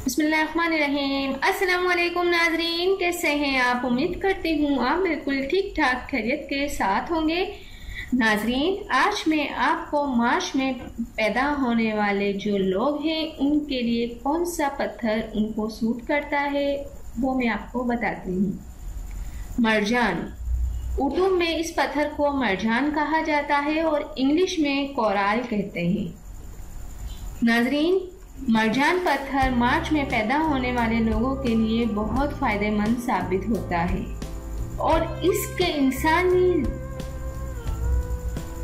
بسم اللہ الرحمن الرحیم۔ السلام علیکم ناظرین، کیسے ہیں آپ؟ امید کرتی ہوں آپ بالکل ٹھیک ٹھاک خیریت کے ساتھ ہوں گے۔ ناظرین، آج میں آپ کو مارچ میں پیدا ہونے والے جو لوگ ہیں ان کے لیے کون سا پتھر ان کو سوٹ کرتا ہے وہ میں آپ کو بتاتی ہوں۔ مرجان، اردو میں اس پتھر کو مرجان کہا جاتا ہے اور انگلش میں کورال کہتے ہیں۔ ناظرین، مرجان پتھر مارچ میں پیدا ہونے والے لوگوں کے لیے بہت فائدہ مند ثابت ہوتا ہے اور اس کے انسانی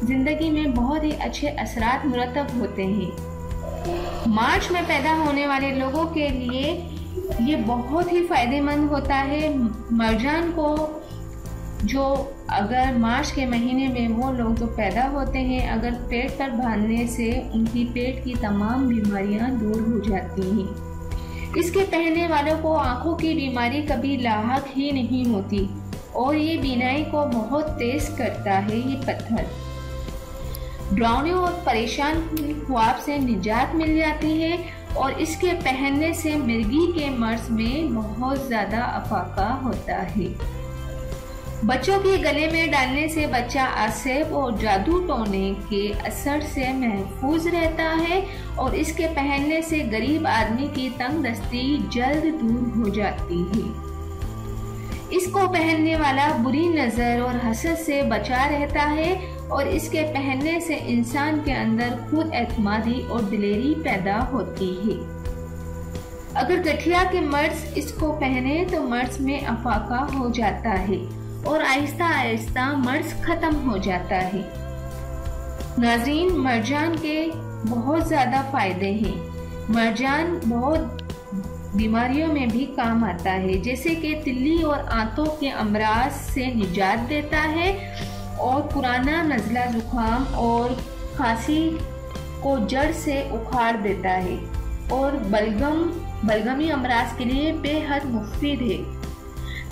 زندگی میں بہت ہی اچھے اثرات مرتب ہوتے ہیں۔ مارچ میں پیدا ہونے والے لوگوں کے لیے یہ بہت ہی فائدہ مند ہوتا ہے۔ مرجان کو جو اگر مارچ کے مہینے میں وہ لوگ جو پیدا ہوتے ہیں، اگر پیٹ پر باندھنے سے ان کی پیٹ کی تمام بیماریاں دور ہو جاتی ہیں۔ اس کے پہننے والوں کو آنکھوں کی بیماری کبھی لاحق ہی نہیں ہوتی اور یہ بینائی کو بہت تیز کرتا ہے۔ یہ پتھر ڈراؤنے اور پریشان خواب سے نجات مل جاتی ہے اور اس کے پہننے سے مرگی کے مرض میں بہت زیادہ افاقہ ہوتا ہے۔ بچوں کے گلے میں ڈالنے سے بچہ آسیب اور جادو ٹونے کے اثر سے محفوظ رہتا ہے اور اس کے پہننے سے غریب آدمی کی تنگ دستی جلد دور ہو جاتی ہے۔ اس کو پہننے والا بری نظر اور حسد سے بچا رہتا ہے اور اس کے پہننے سے انسان کے اندر خود اعتمادی اور دلیری پیدا ہوتی ہے۔ اگر گٹھیا کے مرض اس کو پہنے تو مرض میں افاقہ ہو جاتا ہے اور آہستہ آہستہ مرض ختم ہو جاتا ہے۔ ناظرین، مرجان کے بہت زیادہ فائدے ہیں۔ مرجان بہت بیماریوں میں بھی کام آتا ہے، جیسے کہ تلی اور آنتوں کے امراض سے نجات دیتا ہے اور پرانا نزلہ زکام اور کھانسی کو جڑ سے اکھاڑ دیتا ہے اور بلغمی امراض کے لیے بے حد مفید ہے۔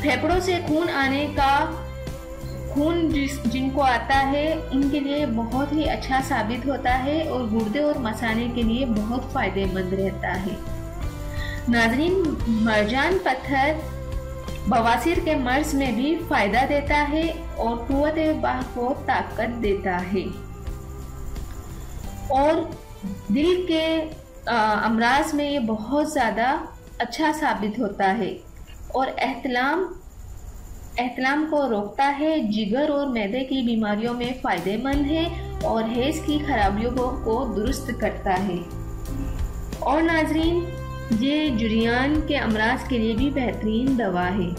پھیپھڑوں سے خون جن کو آتا ہے ان کے لیے بہت ہی اچھا ثابت ہوتا ہے اور گردے اور مثانے کے لیے بہت فائدہ مند رہتا ہے۔ ناظرین، مرجان پتھر بواسیر کے مرض میں بھی فائدہ دیتا ہے اور قوت باہ کو طاقت دیتا ہے اور دل کے امراض میں یہ بہت زیادہ اچھا ثابت ہوتا ہے اور احتلام کو روکتا ہے۔ جگر اور معدے کی بیماریوں میں فائدہ مند ہے اور حیض کی خرابیوں کو درست کرتا ہے۔ اور ناظرین، یہ جریان کے امراض کے لیے بھی بہترین دوا ہے۔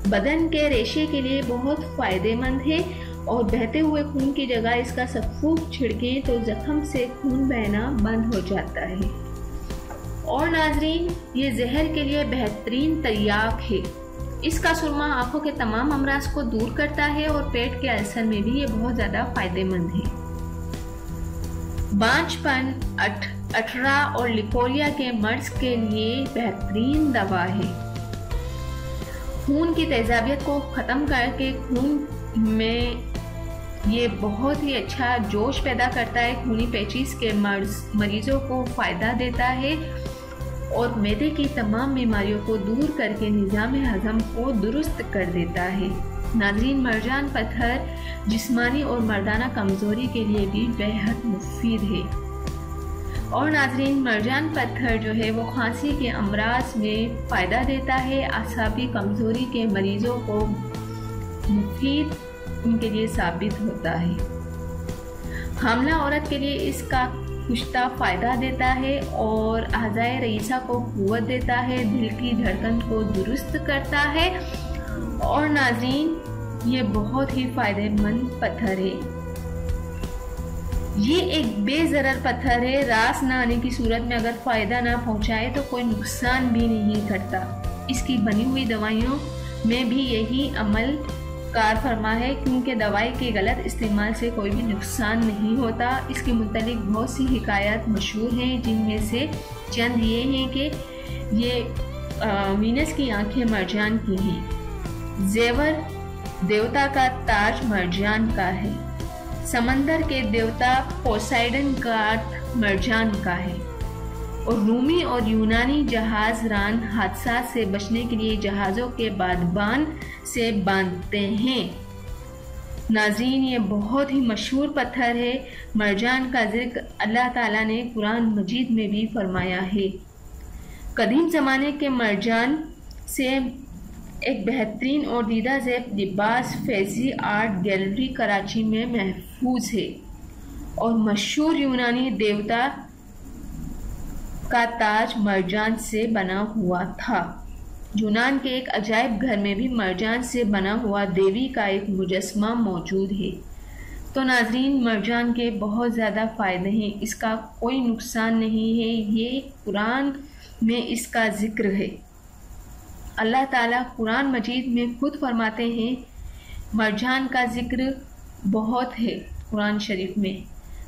بدن کے ریشے کے لیے بہت فائدہ مند ہے اور بہتے ہوئے خون کی جگہ اس کا سفوف چھڑکیں تو زخم سے خون بہنا بند ہو جاتا ہے۔ اور ناظرین، یہ زہر کے لیے بہترین تریاق ہے۔ اس کا سرما آنکھوں کے تمام امراض کو دور کرتا ہے اور پیٹ کے السر میں بھی یہ بہت زیادہ فائدہ مند ہے۔ بانجھ پن، اٹھرا اور لیکوریا کے مرض کے لیے بہترین دوا ہے۔ خون کی تیزابیت کو ختم کر کے خون میں یہ بہت ہی اچھا جوش پیدا کرتا ہے۔ خونی پیچیز کے مریضوں کو فائدہ دیتا ہے اور معدے کی تمام بیماریوں کو دور کر کے نظام ہضم کو درست کر دیتا ہے۔ ناظرین، مرجان پتھر جسمانی اور مردانہ کمزوری کے لیے بھی بے حد مفید ہے۔ اور ناظرین، مرجان پتھر جو ہے وہ کھانسی کے امراض میں فائدہ دیتا ہے۔ اعصابی کمزوری کے مریضوں کو مفید ان کے لیے ثابت ہوتا ہے۔ حاملہ عورت کے لیے اس کا کشتہ فائدہ دیتا ہے اور اعضائے رئیسہ کو قوت دیتا ہے، دل کی دھڑکن کو درست کرتا ہے۔ اور ناظرین، یہ بہت ہی فائدہ مند پتھر ہے۔ یہ ایک بے ضرر پتھر ہے، راس نہ آنے کی صورت میں اگر فائدہ نہ پہنچائے تو کوئی نقصان بھی نہیں کرتا۔ اس کی بنی ہوئی دوائیوں میں بھی یہی عمل کار فرما ہے، کیونکہ دوائی کے غلط استعمال سے کوئی بھی نقصان نہیں ہوتا۔ اس کے متعلق بہت سی حکایات مشہور ہیں، جن میں سے چند یہ ہیں کہ یہ وینس کی آنکھیں مرجان کی ہیں، زیور دیوتا کا تاج مرجان کا ہے، سمندر کے دیوتا پوسائیڈن کا مرجان کا ہے، اور رومی اور یونانی جہاز ران حادثات سے بچنے کے لیے جہازوں کے بادبان سے باندھتے ہیں۔ ناظرین، یہ بہت ہی مشہور پتھر ہے۔ مرجان کا ذکر اللہ تعالیٰ نے قرآن مجید میں بھی فرمایا ہے۔ قدیم زمانے کے مرجان سے ایک بہترین اور دیدہ زیب لباس فیضی آرٹ گیلری کراچی میں محفوظ ہے اور مشہور یونانی دیوتا کا تاج مرجان سے بنا ہوا تھا۔ یونان کے ایک عجائب گھر میں بھی مرجان سے بنا ہوا دیوی کا ایک مجسمہ موجود ہے۔ تو ناظرین، مرجان کے بہت زیادہ فائدے ہیں، اس کا کوئی نقصان نہیں ہے، یہ قرآن میں اس کا ذکر ہے۔ اللہ تعالیٰ قرآن مجید میں خود فرماتے ہیں، مرجان کا ذکر بہت ہے قرآن شریف میں۔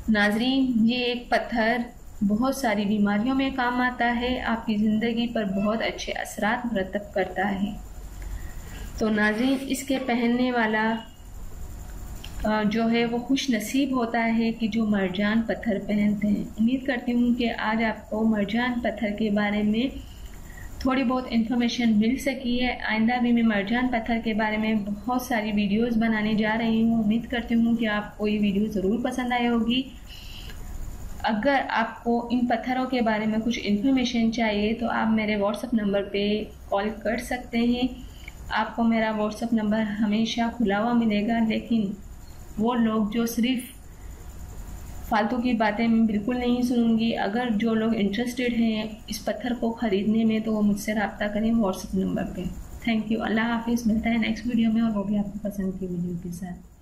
ناظرین، یہ ایک پتھر بہت ساری بیماریوں میں کام آتا ہے، آپ کی زندگی پر بہت اچھے اثرات مرتب کرتا ہے۔ تو ناظرین، اس کے پہننے والا جو ہے وہ خوش نصیب ہوتا ہے کہ جو مرجان پتھر پہنتے ہیں۔ امید کرتی ہوں کہ آج آپ کو مرجان پتھر کے بارے میں تھوڑی بہت انفارمیشن مل سکی ہے۔ آئندہ بھی میں مرجان پتھر کے بارے میں بہت ساری ویڈیوز بنانے جا رہی ہوں۔ امید کرتی ہوں کہ آپ کو یہ ویڈیو ضرور پسند آئی ہوگی۔ اگر آپ کو ان پتھروں کے بارے میں کچھ انفارمیشن چاہیے تو آپ میرے واٹس ایپ نمبر پہ کال کر سکتے ہیں۔ آپ کو میرا واٹس ایپ نمبر ہمیشہ کھلا ہوا ملے گا، لیکن وہ لوگ جو صرف فالتو کی باتیں میں بالکل نہیں سنوں گی۔ اگر جو لوگ انٹرسٹڈ ہیں اس پتھر کو خریدنے میں تو وہ مجھ سے رابطہ کریں واٹس ایپ نمبر پہ۔ تھینک یو، اللہ حافظ، ملتا ہے نیکسٹ ویڈیو میں اور وہ بھی آپ کو پسند کی ویڈیو کے ساتھ۔